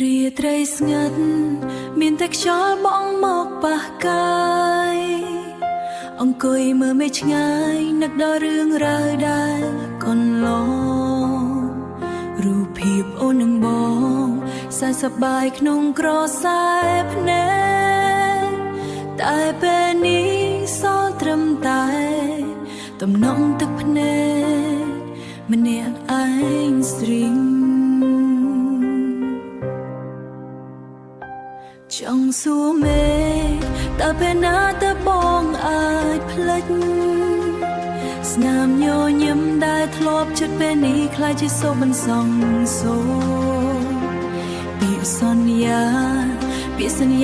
រាត្រីស្ងាត់មានតែខ្យល់បក់មកប៉ះកាយអង្គុយមើលមេឃឆ្ងាយនឹកដល់រឿងរ៉ាវដែលកន្លងរូបភាពអូននឹងបងសើចសប្បាយក្នុងក្រសែភ្នែកតែពេលនេះសល់ត្រឹមតែទំនងទឹកភ្នែកម្នាក់ឯងស្រីចង់សួរមេតើពេលណាតើបងអាចភ្លេចស្នាមញញឹមដែលធ្លាប់ចិត្តពេលនេះខ្លាចជាសូរបន្សងសូរពាក្យសន្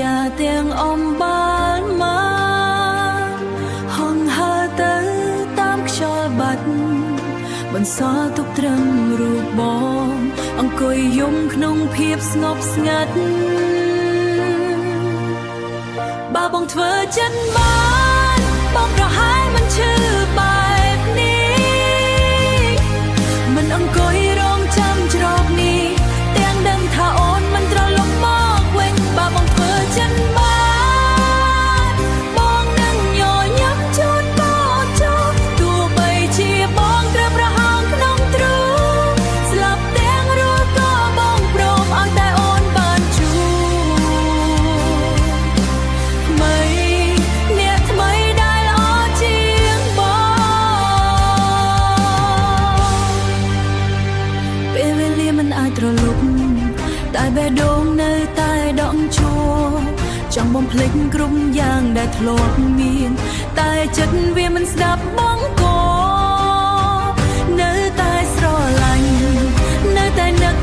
យាទាំងអំបានមកហង្ហើទៅតាមខ្យល់បាត់បន្សល់ទុកត្រឹមរូបបងអង្គុយយំក្នុងភាពស្ងប់ស្ងាត់បើបងធ្វើចិនបានបងប្រហែលមិនឈឺបែបនេះមិនអង្គុយរងចាំច្រកនេះទាំងដឹងថាអូនមិនត្រឡប់មកវិញបើបងធ្វើចិនបានបងនឹងញញឹមជូនបងចោលទោះបីជាបងត្រូវប្រហោងក្នុងទ្រូងស្លាប់ទាំងរស់ក៏បងព្រមឲ្យតែអូនបានជួបអ្នកថ្មីដែលល្អជាងបងពេលវេលាមិនអាចត្រឡប់តែបេះដូងនៅតែដកជួចង់បំភ្លេចគ្រប់យ៉ាងដែលធ្លាប់មានតែចិត្តវាមិនស្ដាប់បងក៏នៅតែស្រឡាញ់នៅតែនឹក